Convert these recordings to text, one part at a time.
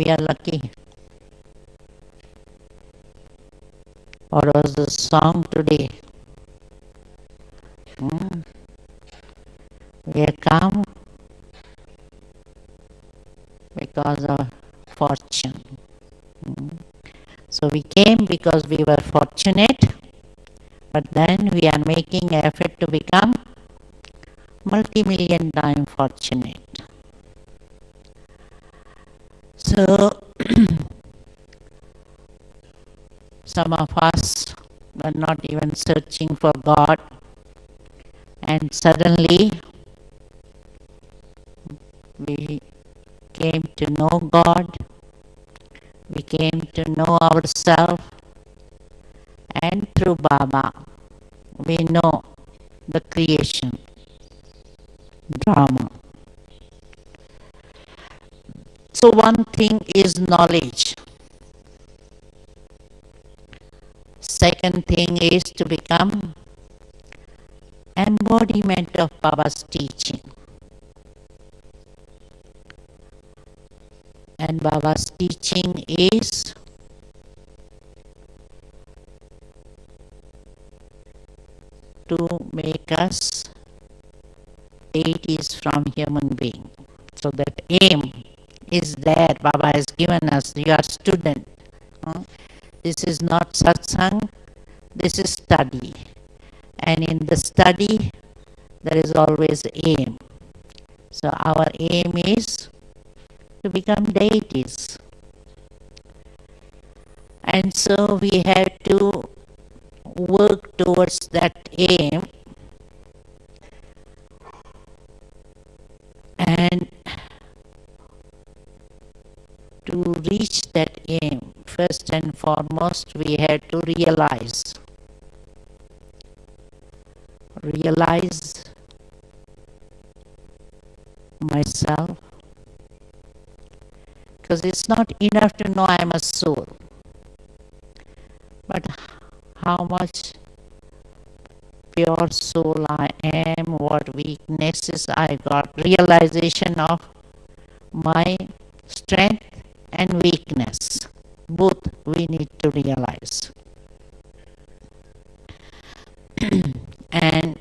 we are lucky. What was the song today? We are calm because of fortune. So we came because we were fortunate, but then we are making effort to become multi-million time fortunate. So some of us were not even searching for God, and suddenly we came to know God, we came to know ourselves, and through Baba we know the creation drama. So one thing is knowledge. Second thing is to become embodiment of Baba's teaching. And Baba's teaching is to make us deities from human being. So that aim is there. Baba has given us. You are student. This is not satsang. This is study. And in the study, there is always aim. So our aim is to become deities. And so we have to work towards that aim, and to reach that aim, first and foremost, we have to realize myself, because it's not enough to know I'm a soul, but how much pure soul I am, what weaknesses I got, realization of my strength and weakness, both we need to realize. And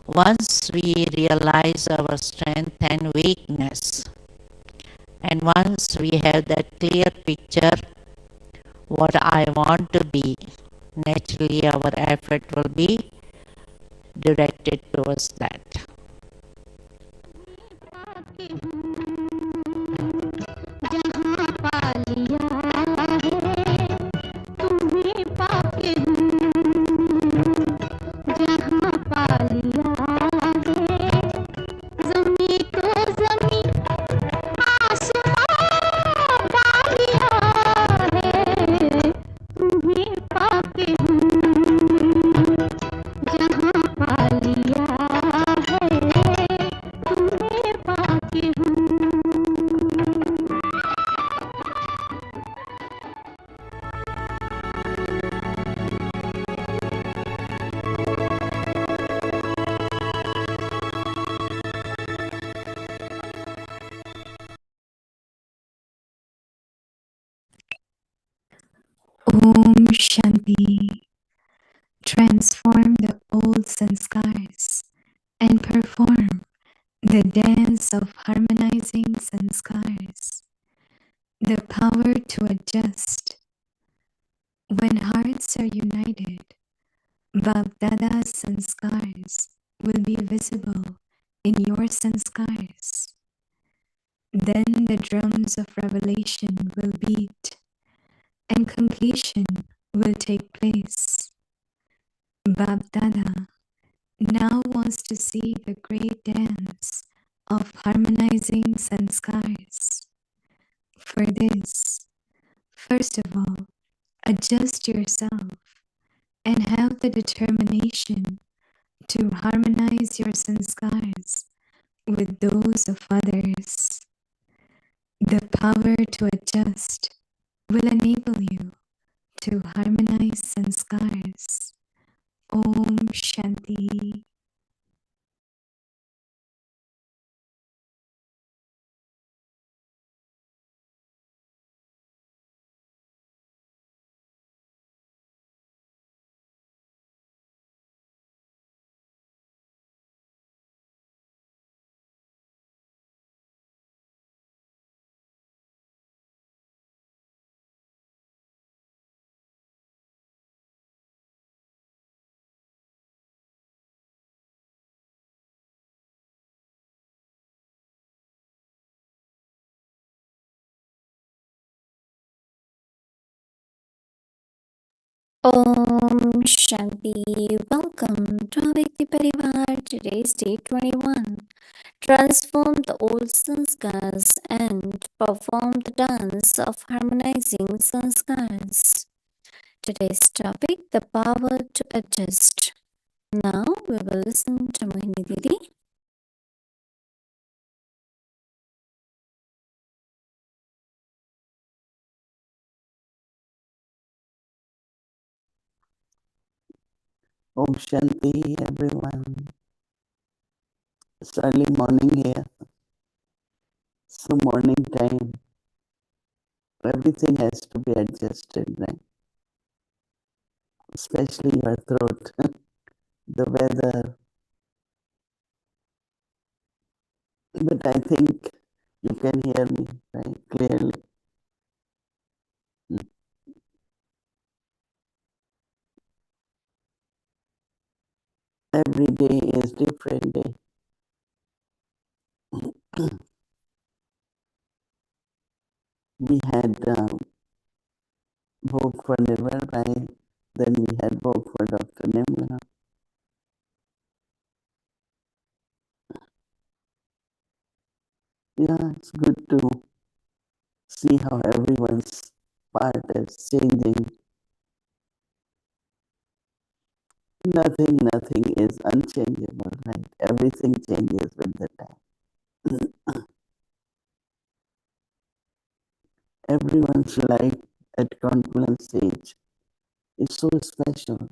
once we realize our strength and weakness, and once we have that clear picture what I want to be, naturally our effort will be directed towards that. Om Shanti. Transform the old sanskars and perform the dance of harmonizing sanskars. The power to adjust. When hearts are united, Bab-Dada's sanskars will be visible in your sanskars. Then the drums of revelation will beat, and completion will take place. Bab-Dada now wants to see the great dance of harmonizing sanskars. For this, first of all, adjust yourself and have the determination to harmonize your sanskars with those of others. The power to adjust will enable you to harmonize sanskars. Om Shanti. Om Shanti. Welcome to Avekti Parivar. Today's day 21. Transform the old sanskars and perform the dance of harmonizing sanskars. Today's topic, the power to adjust. Now we will listen to Mohini Didi. Om Shanti, everyone. It's early morning here. So morning time. Everything has to be adjusted, right? Especially your throat, the weather. But I think you can hear me, right? Clearly. Every day is different day. We had vote for Nirmal, then we had vote for Dr. Nimra. Yeah, it's good to see how everyone's part is changing. Nothing is unchangeable, right? Everything changes with the time. Everyone's life at Confluence Age is so special.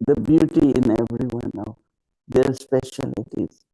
The beauty in everyone of their specialties.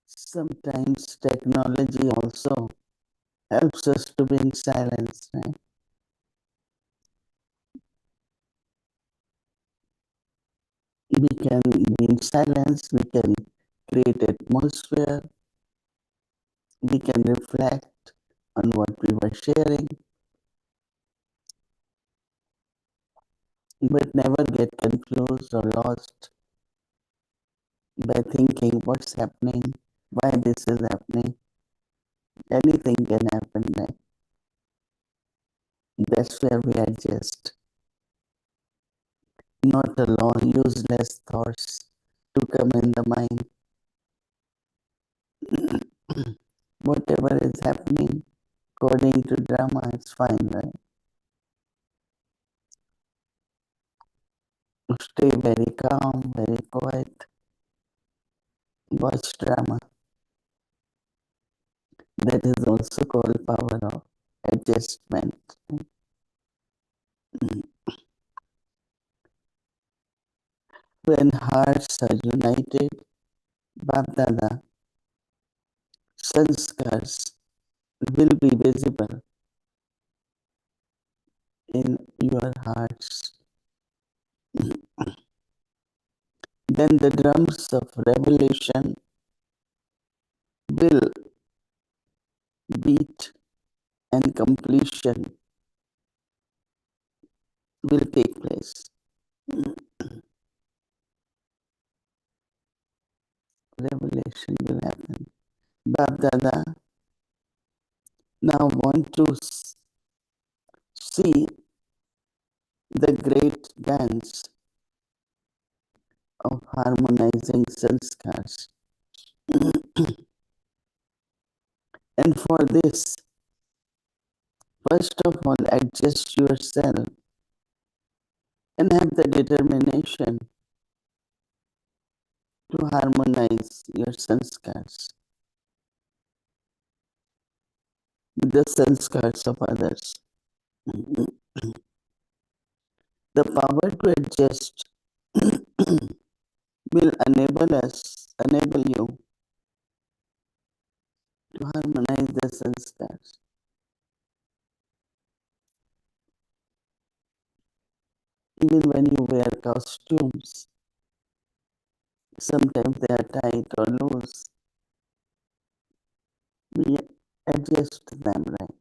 Sometimes technology also helps us to be in silence, right? We can be in silence, we can create atmosphere, we can reflect on what we were sharing, but never get confused or lost by thinking what's happening, why this is happening. Anything can happen, right? That's where we adjust. Not allow useless thoughts to come in the mind. Whatever is happening according to drama, it's fine, right? Stay very calm, very quiet, watch drama. That is also called power of adjustment. When hearts are united, Bapdada, sanskars will be visible in your hearts. Then the drums of revelation will beat and completion will take place. Revelation will happen. Bapdada now want to see the great dance of harmonizing sanskars. And for this, first of all, adjust yourself and have the determination to harmonize your sanskars with the sanskars of others. The power to adjust will enable you to harmonize the sanskars. Even when you wear costumes, sometimes they are tight or loose. We adjust them, right?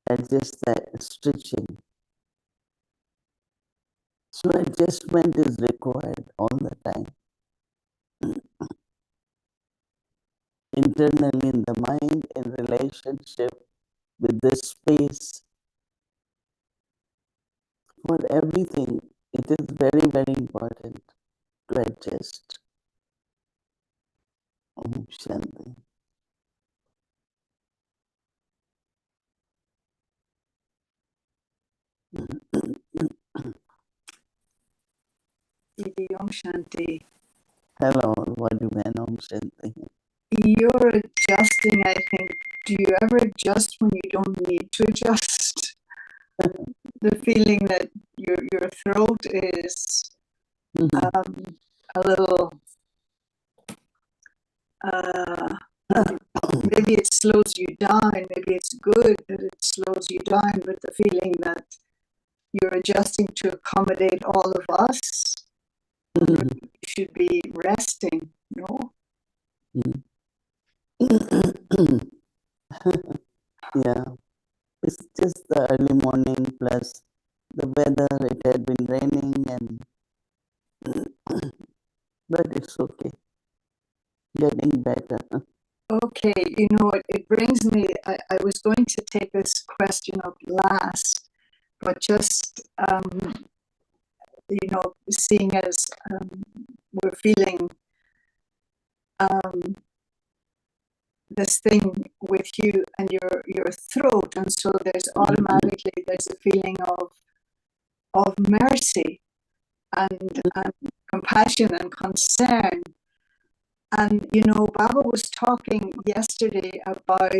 Adjust the stitching. So adjustment is required all the time. Internally in the mind, in relationship with the space, for everything, it is very, very important to adjust. Om Shanti. Didi, Om Shanti. Hello, what do you mean, Om Shanti? You're adjusting, I think. Do you ever adjust when you don't need to adjust? The feeling that your throat is a little, maybe it slows you down, maybe it's good that it slows you down, but the feeling that you're adjusting to accommodate all of us, you should be resting, no? Yeah, it's just the early morning plus the weather. It had been raining, and but it's okay. Getting better. Okay, it brings me, I was going to take this question up last, but just, seeing as we're feeling this thing with you and your throat, and so there's automatically, there's a feeling of mercy and compassion and concern. And, Baba was talking yesterday about,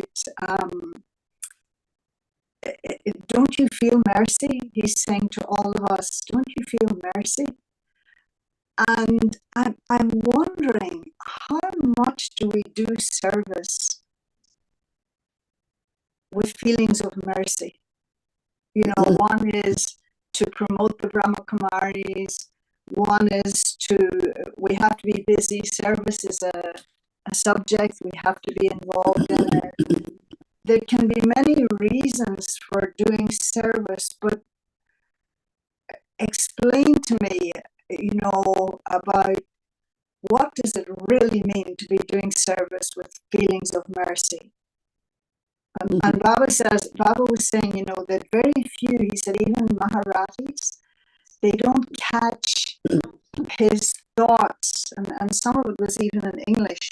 don't you feel mercy? He's saying to all of us, don't you feel mercy? And I'm wondering how much do we do service with feelings of mercy? You know, one is to promote the Brahma Kumaris, one is we have to be busy, service is a subject, we have to be involved in it. There can be many reasons for doing service, but explain to me, you know, about what does it really mean to be doing service with feelings of mercy? And Baba was saying, you know, that very few, he said, even Maharatis, they don't catch his thoughts, and some of it was even in English,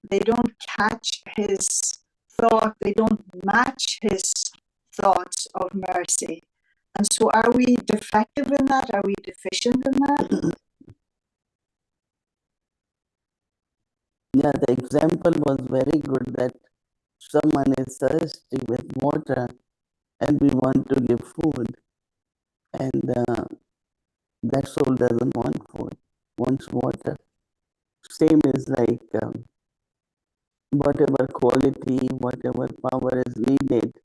they don't catch his thought, they don't match his thoughts of mercy. And so are we defective in that? Are we deficient in that? Yeah, the example was very good that someone is thirsty with water and we want to give food, and that soul doesn't want food, wants water. Same is like whatever quality, whatever power is needed,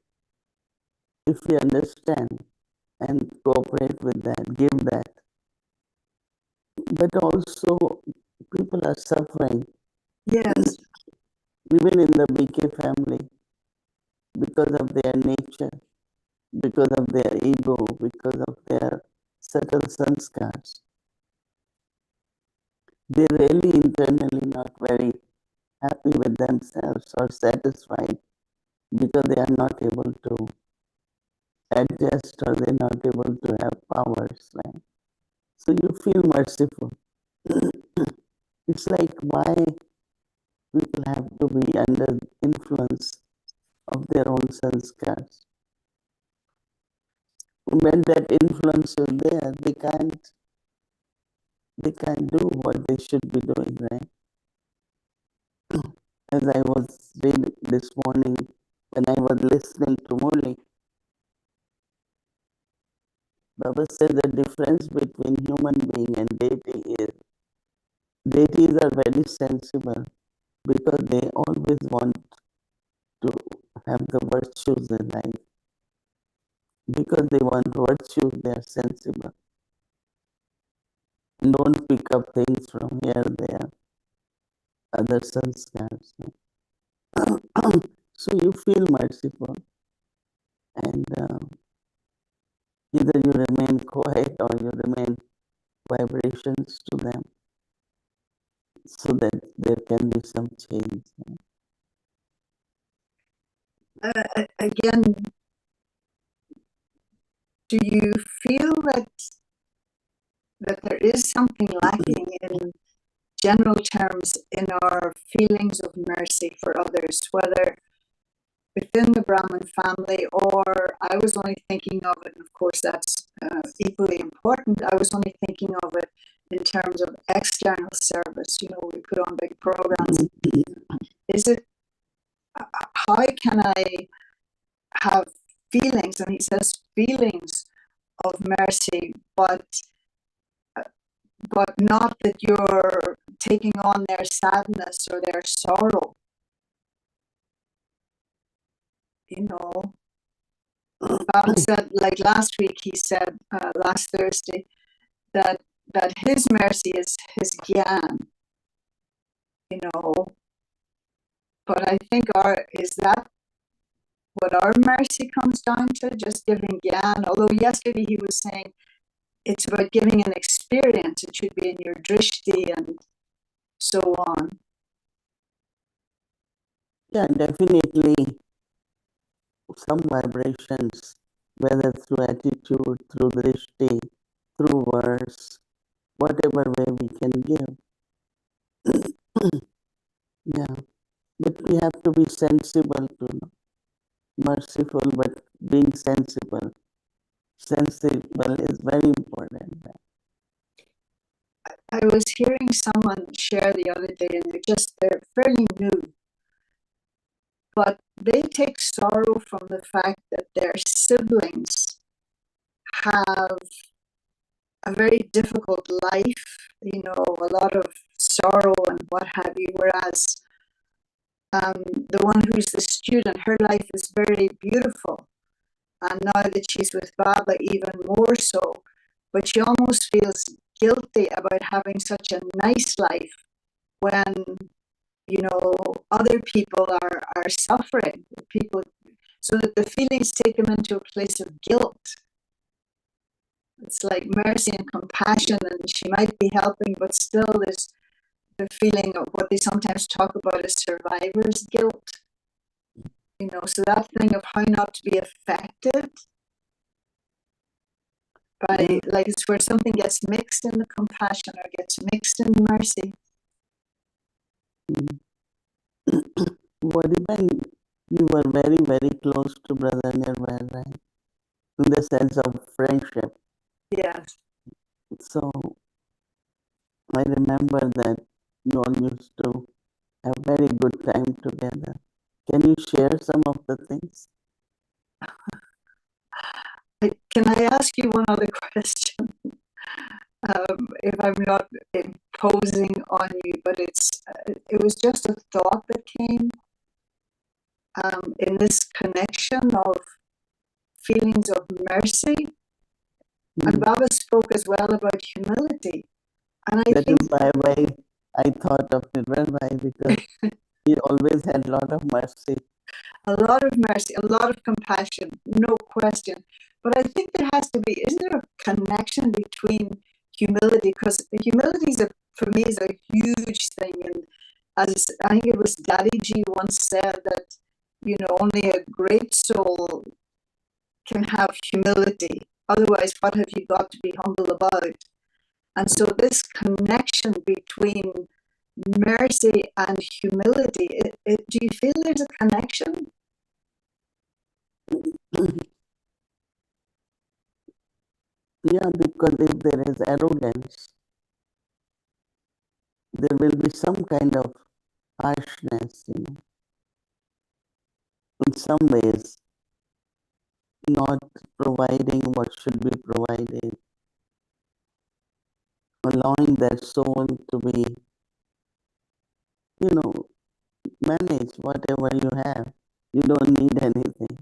if we understand and cooperate with that, give that. But also, people are suffering. Yes. Even in the BK family, because of their nature, because of their ego, because of their subtle sanskars. They're really internally not very happy with themselves or satisfied because they are not able to adjust or they're not able to have powers, right? So you feel merciful. It's like why people have to be under influence of their own sanskars. When that influence is there, they can't do what they should be doing, right? As I was reading this morning when I was listening to Murli, Baba said the difference between human being and deity is deities are very sensible because they always want to have the virtues in life. Because they want virtues, they are sensible. Don't pick up things from here, there, other sanskars. So you feel merciful, and either you remain quiet or you remain vibrations to them, so that there can be some change. Again, do you feel that there is something lacking in general terms in our feelings of mercy for others, whether within the Brahmin family, or I was only thinking of it, and of course that's equally important, I was only thinking of it in terms of external service. You know, we put on big programs. Is it, how can I have feelings, and he says feelings of mercy, but not that you're taking on their sadness or their sorrow. You know, Baba said, like last week, he said, last Thursday, that his mercy is his gyan, you know. But I think is that what our mercy comes down to, just giving gyan? Although yesterday he was saying it's about giving an experience, it should be in your drishti and so on. Yeah, definitely some vibrations, whether through attitude, through drishti, through words, whatever way we can give. Yeah, but we have to be sensible to merciful, but being sensible. Sensible is very important. I was hearing someone share the other day, and they're fairly new, but they take sorrow from the fact that their siblings have a very difficult life, you know, a lot of sorrow and what have you, whereas the one who's the student, her life is very beautiful. And now that she's with Baba, even more so. But she almost feels guilty about having such a nice life when, you know, other people are suffering. People, so that the feelings take them into a place of guilt. It's like mercy and compassion, and she might be helping, but still there's the feeling of what they sometimes talk about as survivor's guilt. You know, so that thing of how not to be affected by, like, it's where something gets mixed in the compassion or gets mixed in mercy. What even you were very, very close to Brother Nirmal, right? In the sense of friendship. Yes. So I remember that you all used to have very good time together. Can you share some of the things? Can I ask you one other question? If I'm not imposing on you, but it was just a thought that came in this connection of feelings of mercy. And Baba spoke as well about humility. And I That think is why I thought of Nirmal Bhai, because he always had a lot of mercy. a lot of mercy, a lot of compassion, no question. But I think there has to be, isn't there a connection between humility? Because humility is for me, is a huge thing. And as I think it was Daddy G once said that, you know, only a great soul can have humility. Otherwise, what have you got to be humble about? And so this connection between mercy and humility, do you feel there's a connection? Yeah, because if there is arrogance, there will be some kind of harshness, you know. In some ways, not providing what should be provided, allowing that soul to be, you know, manage whatever you have. You don't need anything.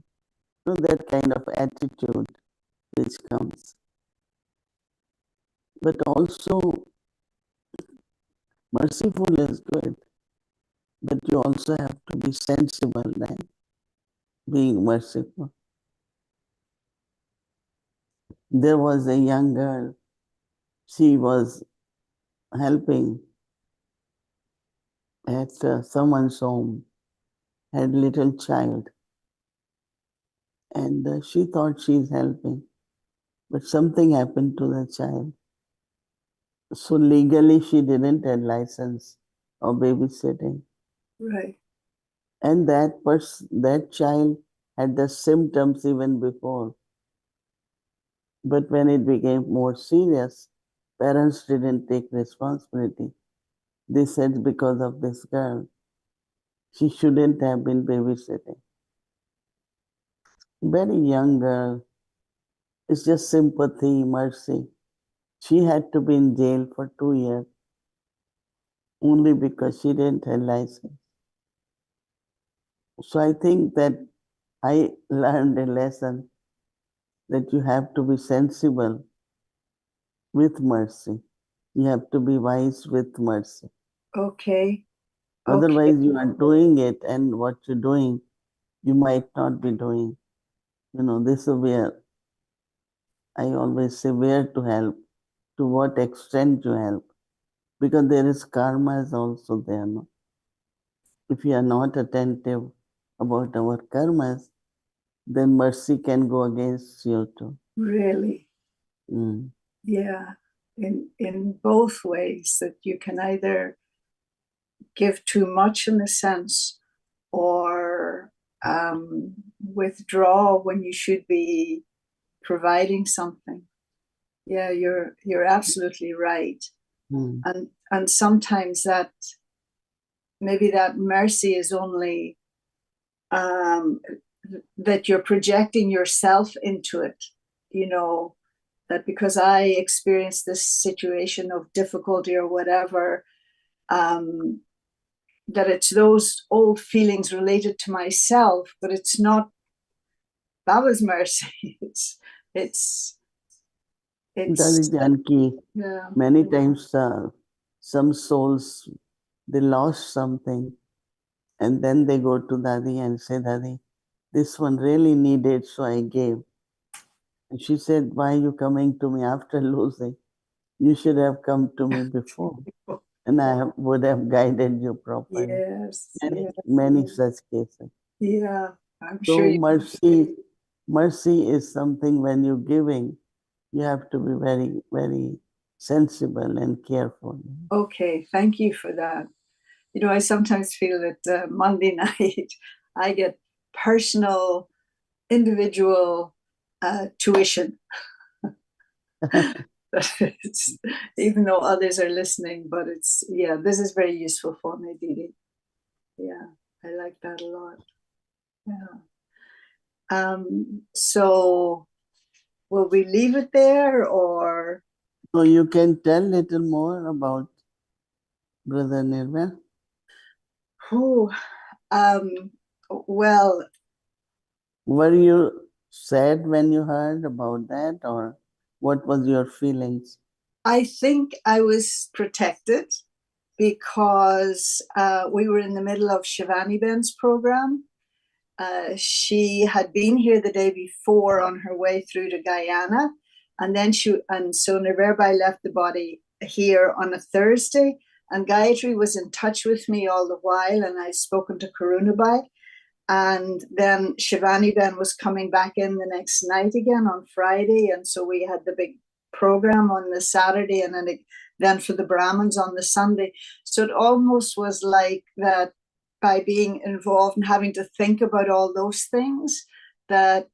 So that kind of attitude which comes. But also, merciful is good, but you also have to be sensible, right? Being merciful. There was a young girl, she was helping at someone's home, had little child, and she thought she's helping, but something happened to the child. So legally she didn't have license of babysitting. Right. And that child had the symptoms even before. But when it became more serious, parents didn't take responsibility. They said because of this girl, she shouldn't have been babysitting. Very young girl. It's just sympathy, mercy. She had to be in jail for 2 years only because she didn't have license. So I think that I learned a lesson that you have to be sensible with mercy. You have to be wise with mercy. Okay. Otherwise, you are doing it, and what you're doing, you might not be doing. You know, this is where I always say where to help, to what extent to help, because there is karma is also there. No? If you are not attentive about our karmas, then mercy can go against you too. Really? Mm. Yeah. In both ways, that you can either give too much in a sense or withdraw when you should be providing something. Yeah, you're absolutely right. Mm. And sometimes that maybe that mercy is only that you're projecting yourself into it, you know, that because I experienced this situation of difficulty or whatever, that it's those old feelings related to myself, but it's not Baba's mercy. It's Dadi Janki, yeah. many times some souls, they lost something and then they go to Dadi and say, Dadi, this one really needed, so I gave. And she said, why are you coming to me after losing? You should have come to me before, and I would have guided you properly. Yes, yes, Many such cases. yeah. I'm sure So you. mercy is something when you're giving, you have to be very, very sensible and careful. Okay, thank you for that. You know, I sometimes feel that Monday night I get personal, individual tuition. Even though others are listening, but it's, yeah, this is very useful for me, Didi. Yeah, I like that a lot. Yeah. So will we leave it there, or? So you can tell little more about Brother Nirmal? Oh, well, Were you sad when you heard about that, or what was your feelings? I think I was protected because we were in the middle of Shivani Ben's program. She had been here the day before on her way through to Guyana, and then so Nirverbai left the body here on a Thursday, and Gayatri was in touch with me all the while, and I'd spoken to Karunabai, and then Shivani Ben was coming back in the next night again on Friday, and so we had the big program on the Saturday, and then for the Brahmins on the Sunday. So it almost was like that, by being involved and having to think about all those things, that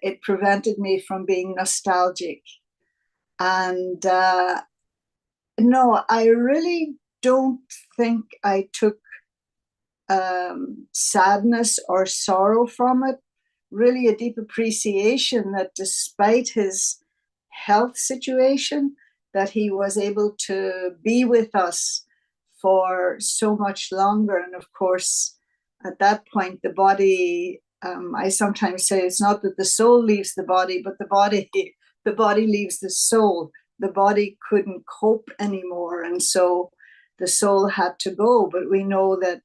it prevented me from being nostalgic. And no, I really don't think I took sadness or sorrow from it. Really a deep appreciation that despite his health situation, that he was able to be with us for so much longer. And of course, at that point, the body, I sometimes say it's not that the soul leaves the body, but the body leaves the soul. The body couldn't cope anymore. And so the soul had to go. But we know that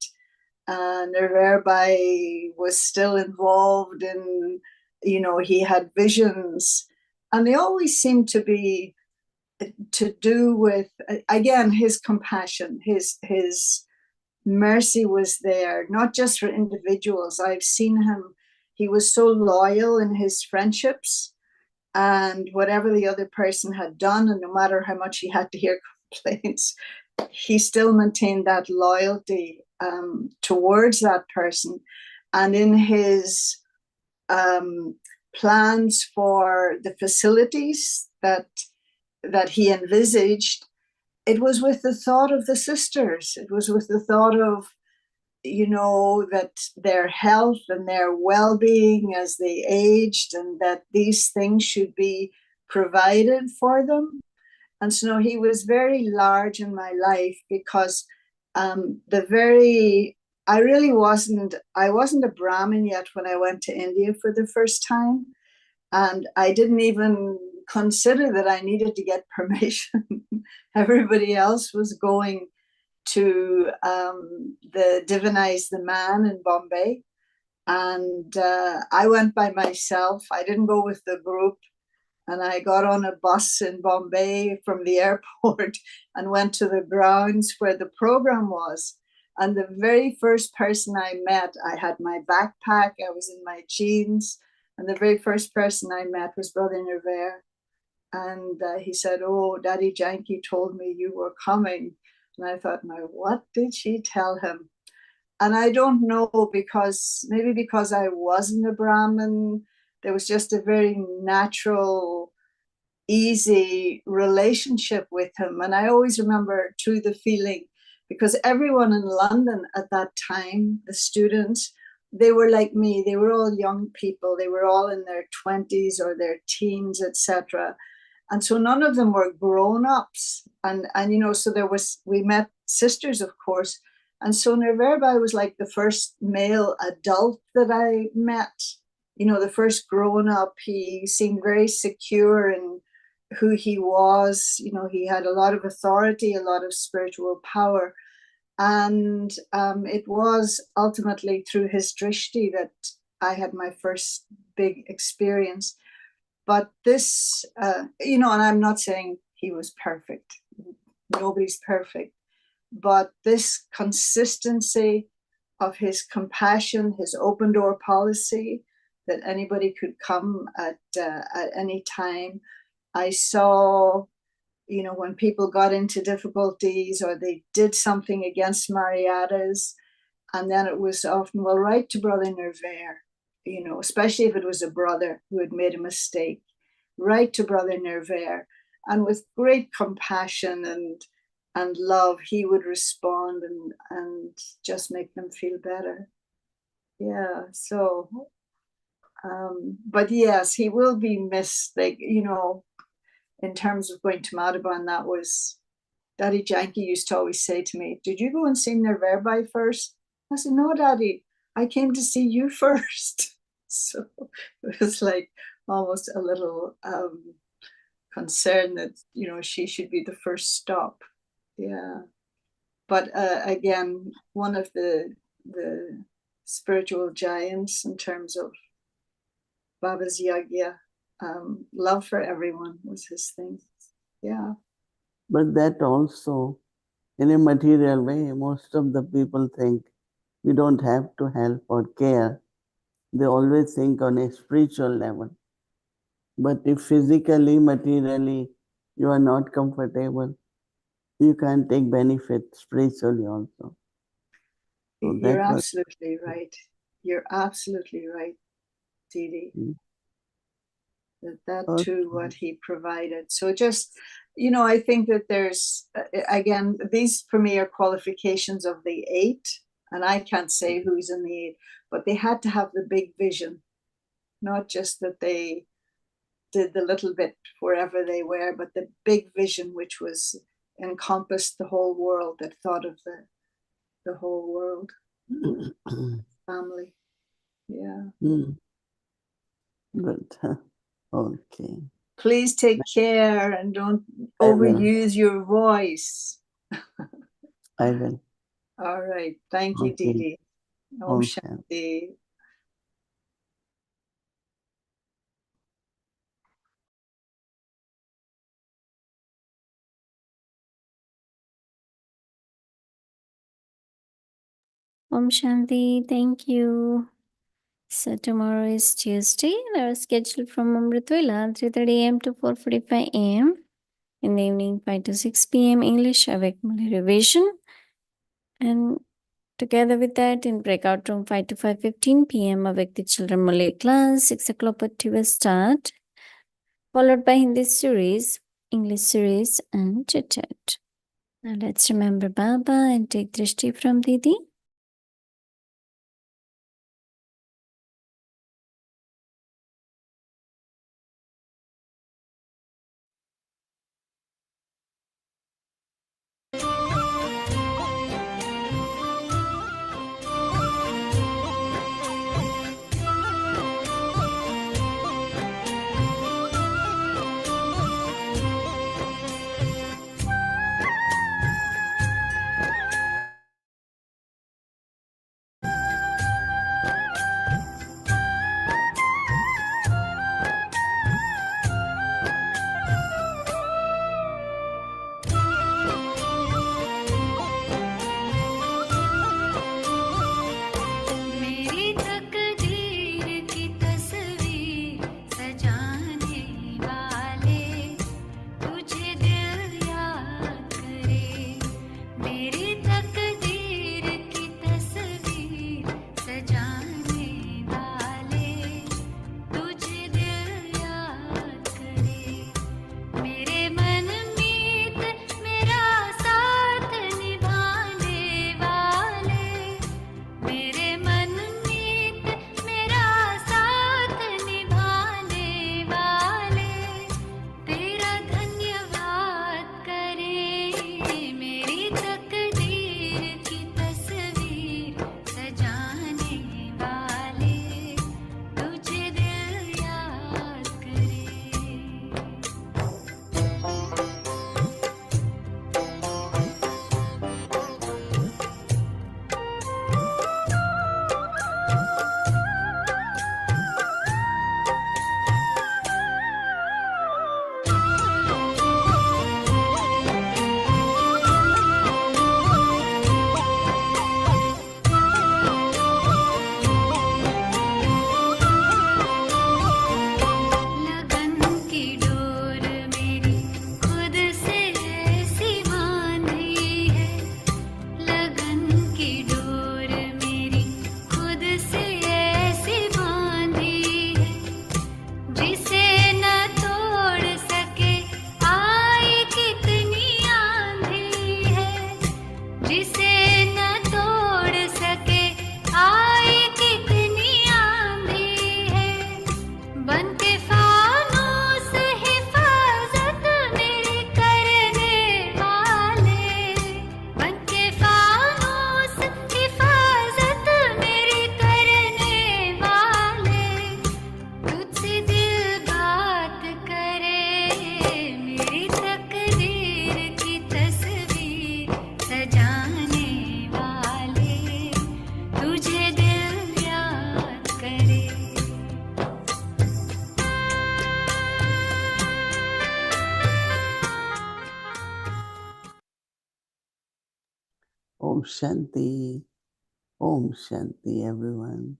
Nirverbai was still involved in, he had visions, and they always seemed to be to do with, again, his compassion, his mercy was there, not just for individuals. I've seen him, he was so loyal in his friendships, and whatever the other person had done, and no matter how much he had to hear complaints, he still maintained that loyalty towards that person. And in his plans for the facilities that he envisaged, it was with the thought of the sisters. It was with the thought of, that their health and their well-being as they aged, and that these things should be provided for them. And so he was very large in my life, because I wasn't a Brahmin yet when I went to India for the first time. And I didn't even consider that I needed to get permission. Everybody else was going to the Divinize the Man in Bombay. And I went by myself. I didn't go with the group. And I got on a bus in Bombay from the airport and went to the grounds where the program was. And the very first person I met, I had my backpack, I was in my jeans, and the very first person I met was Brother Nirver. And he said, "Oh, Daddy Janki told me you were coming." And I thought, now, what did she tell him? And I don't know, maybe because I wasn't a Brahmin, there was just a very natural, easy relationship with him. And I always remember too the feeling, because everyone in London at that time, the students, they were like me. They were all young people. They were all in their 20s or their teens, etc. And so none of them were grown-ups. And so we met sisters, of course. And so Nirverbai was like the first male adult that I met, the first grown up. He seemed very secure in who he was. He had a lot of authority, a lot of spiritual power. And it was ultimately through his drishti that I had my first big experience. But this, and I'm not saying he was perfect. Nobody's perfect. But this consistency of his compassion, his open door policy, that anybody could come at any time. I saw, when people got into difficulties or they did something against Mariadas, and then it was often, well, write to Brother Nervaire, especially if it was a brother who had made a mistake. Write to Brother Nervaire. And with great compassion and love, he would respond and just make them feel better. Yeah, so, but yes, he will be missed. Like, in terms of going to Madhaban, that was, Daddy Janki used to always say to me, did you go and see Nirverbai first? I said, no, Daddy, I came to see you first. So it was like almost a little concern that, she should be the first stop. Yeah. But again, one of the spiritual giants in terms of Baba's Yagya, love for everyone was his thing. Yeah. But that also, in a material way, most of the people think we don't have to help or care. They always think on a spiritual level. But if physically, materially, you are not comfortable, you can't take benefit spiritually also. So You're absolutely right. You're absolutely right, Didi. That too, what he provided. So just, I think that there's, again, these for me are qualifications of the 8, and I can't say who's in the 8, but they had to have the big vision, not just that they did the little bit wherever they were, but the big vision, which was encompassed the whole world, that thought of the whole world. Family. Yeah. Good. Okay. Please take care and don't overuse your voice. I will. All right. Thank you, Didi. Om Shanti. Om Shanti, thank you. So tomorrow is Tuesday and our schedule from Amritvela 3:30 a.m. to 4:45 a.m. In the evening 5 to 6 p.m. English avec Malay revision. And together with that in breakout room 5 to 5:15 p.m. avec the children Malay class, 6 o'clock will start. Followed by Hindi series, English series and chit chat. Now let's remember Baba and take drishti from Didi. Om Shanti. Om Shanti, everyone.